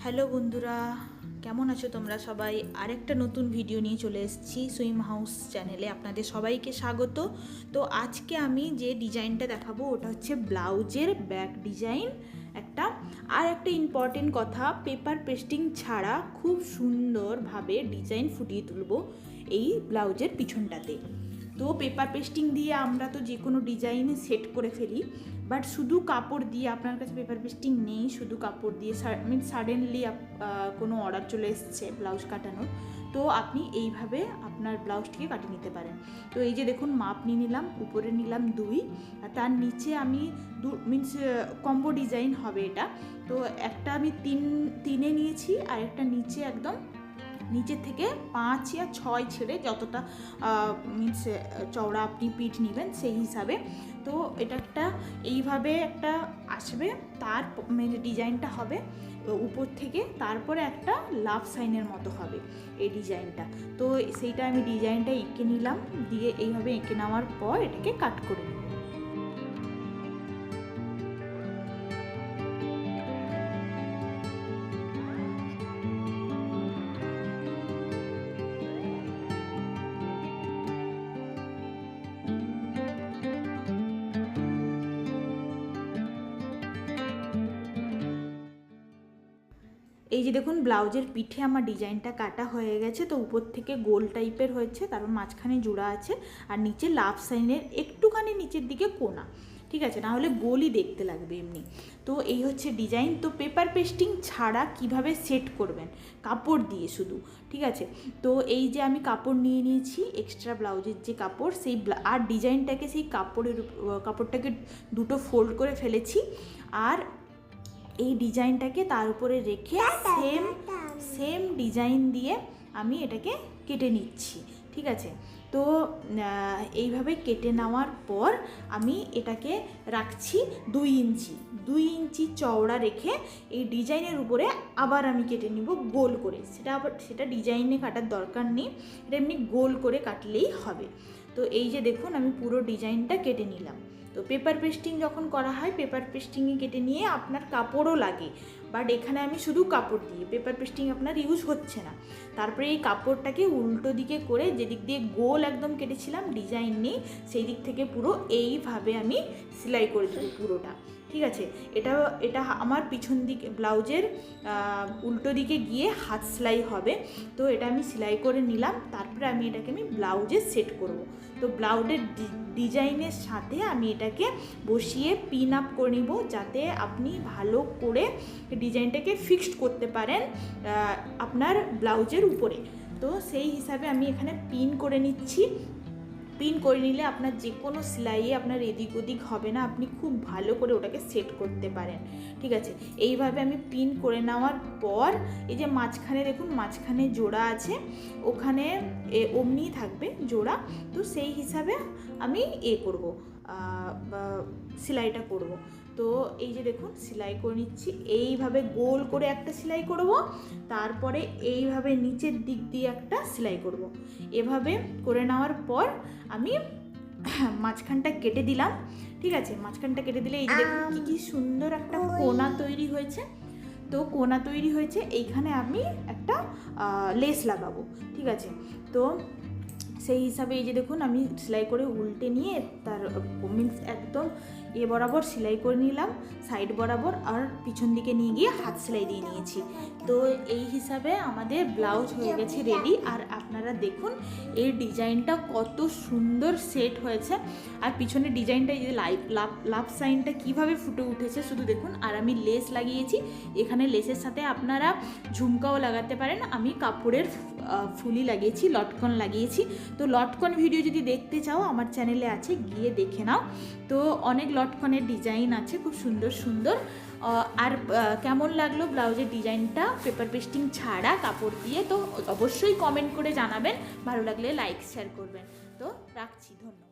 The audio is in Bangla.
হ্যালো বন্ধুরা, কেমন আছো তোমরা সবাই? আরেকটা নতুন ভিডিও নিয়ে চলে এসেছি সুইম হাউস চ্যানেলে। আপনাদের সবাইকে স্বাগত। তো আজকে আমি যে ডিজাইনটা দেখাবো ওটা হচ্ছে ব্লাউজের ব্যাক ডিজাইন একটা। আর একটা ইম্পর্টেন্ট কথা, পেপার পেস্টিং ছাড়া খুব সুন্দরভাবে ডিজাইন ফুটিয়ে তুলবো এই ব্লাউজের পিছনটাতে। তো পেপার পেস্টিং দিয়ে আমরা তো যে কোনো ডিজাইন সেট করে ফেলি, বাট শুধু কাপড় দিয়ে, আপনার কাছে পেপার পেস্টিং নেই, শুধু কাপড় দিয়ে সাডেনলি কোনো অর্ডার চলে এসছে ব্লাউজ কাটানোর, তো আপনি এইভাবে আপনার ব্লাউজটিকে কাটিয়ে নিতে পারেন। তো এই যে দেখুন, মাপ নিয়ে নিলাম, উপরে নিলাম 2, আর তার নিচে আমি কম্বো ডিজাইন হবে এটা। তো একটা আমি 3 নিয়েছি, আর একটা নিচে একদম নিচের থেকে 5 বা 6 ছেড়ে যতটা চওড়া আপনি পিঠ নেবেন সেই হিসাবে। তো এটা একটা এইভাবে একটা আসবে, তার ডিজাইনটা হবে উপর থেকে, তারপরে একটা লাভ সাইনের মতো হবে এই ডিজাইনটা। তো সেইটা আমি ডিজাইনটা এঁকে নিলাম, দিয়ে এইভাবে এঁকে নেওয়ার পর এটাকে কাট করে নেব। এই যে দেখুন, ব্লাউজের পিঠে আমার ডিজাইনটা কাটা হয়ে গেছে। তো উপর থেকে গোল টাইপের হয়েছে, তারপর মাঝখানে জোড়া আছে, আর নিচে লাভ সাইনের একটুখানি নিচের দিকে কোনা, ঠিক আছে, না হলে গোলই দেখতে লাগবে এমনি। তো এই হচ্ছে ডিজাইন। তো পেপার পেস্টিং ছাড়া কিভাবে সেট করবেন কাপড় দিয়ে শুধু, ঠিক আছে। তো এই যে আমি কাপড় নিয়ে নিয়েছি, এক্সট্রা ব্লাউজের যে কাপড়, সেই আর ডিজাইনটাকে সেই কাপড়টাকে দুটো ফোল্ড করে ফেলেছি, আর এই ডিজাইনটাকে তার উপরে রেখে সেম ডিজাইন দিয়ে আমি এটাকে কেটে নিচ্ছি, ঠিক আছে। তো এইভাবে কেটে নেওয়ার পর আমি এটাকে রাখছি 2 ইঞ্চি চওড়া রেখে এই ডিজাইনের উপরে আবার আমি কেটে নিব গোল করে। সেটা ডিজাইনে কাটার দরকার নেই, এটা এমনি গোল করে কাটলেই হবে। তো এই যে দেখুন, আমি পুরো ডিজাইনটা কেটে নিলাম। তো পেপার পেস্টিং যখন করা হয়, পেপার পেস্টিংয়ে কেটে নিয়ে আপনার কাপড়ও লাগে, বাট এখানে আমি শুধু কাপড় দিয়ে, পেপার পেস্টিং আপনার ইউজ হচ্ছে না। তারপরে এই কাপড়টাকে উল্টো দিকে করে, যেদিক দিয়ে গোল একদম কেটেছিলাম ডিজাইন নেই, সেই দিক থেকে পুরো এইভাবে আমি সেলাই করে দেবো পুরোটা, ঠিক আছে। এটা আমার পিছন দিকে ব্লাউজের উল্টো দিকে গিয়ে হাত সেলাই হবে। তো এটা আমি সেলাই করে নিলাম, তারপরে আমি এটাকে ব্লাউজে সেট করব। তো ব্লাউজের ডিজাইনের সাথে আমি এটাকে বসিয়ে পিন আপ করে নিব, যাতে আপনি ভালো করে ডিজাইনটাকে ফিক্সড করতে পারেন আপনার ব্লাউজের উপরে। তো সেই হিসাবে আমি এখানে পিন করে নিচ্ছি। পিন করে নিলে আপনার যে কোনো সেলাইয়ে আপনার এদিক ওদিক হবে না, আপনি খুব ভালো করে ওটাকে সেট করতে পারেন, ঠিক আছে। এইভাবে আমি পিন করে নেওয়ার পর, এই যে মাঝখানে দেখুন, মাঝখানে জোড়া আছে, ওখানে অমনি থাকবে জোড়া। তো সেই হিসাবে আমি করব, সেলাইটা করব। তো এই যে দেখুন, সেলাই করে নিচ্ছি, এইভাবে গোল করে একটা সেলাই করব, তারপরে এইভাবে নিচের দিক দিয়ে একটা সেলাই করব। এভাবে করে নেওয়ার পর আমি মাঝখানটা কেটে দিলাম, ঠিক আছে। মাঝখানটা কেটে দিলে এই যে দেখুন কি সুন্দর একটা কোনা তৈরি হয়েছে। তো কোনা তৈরি হয়েছে, এইখানে আমি একটা লেস লাগাবো, ঠিক আছে। তো সেই হিসাবে এই যে দেখুন, আমি সেলাই করে উল্টে নিয়ে তার একদম বরাবর সেলাই করে নিলাম, সাইড বরাবর, আর পিছন দিকে নিয়ে গিয়ে হাত সেলাই দিয়ে নিয়েছি। তো এই হিসাবে আমাদের ব্লাউজ হয়ে গেছে রেডি। আর আপনারা দেখুন এই ডিজাইনটা কত সুন্দর সেট হয়েছে, আর পিছনের ডিজাইনটা, এই যে লাভ সাইনটা কীভাবে ফুটে উঠেছে শুধু দেখুন। আর আমি লেস লাগিয়েছি এখানে, লেসের সাথে আপনারা ঝুমকাও লাগাতে পারেন। আমি কাপড়ের ফুলি লাগিয়েছি, লটকন লাগিয়েছি। তো লটকন ভিডিও যদি দেখতে চাও আমার চ্যানেলে আছে, গিয়ে দেখে নাও। তো অনেক লটকনের ডিজাইন আছে, খুব সুন্দর সুন্দর। আর কেমন লাগলো ব্লাউজের ডিজাইনটা পেপার পেস্টিং ছাড়া কাপড় দিয়ে, তো অবশ্যই কমেন্ট করে জানাবেন। ভালো লাগলে লাইক শেয়ার করবেন। তো রাখছি, ধন্যবাদ।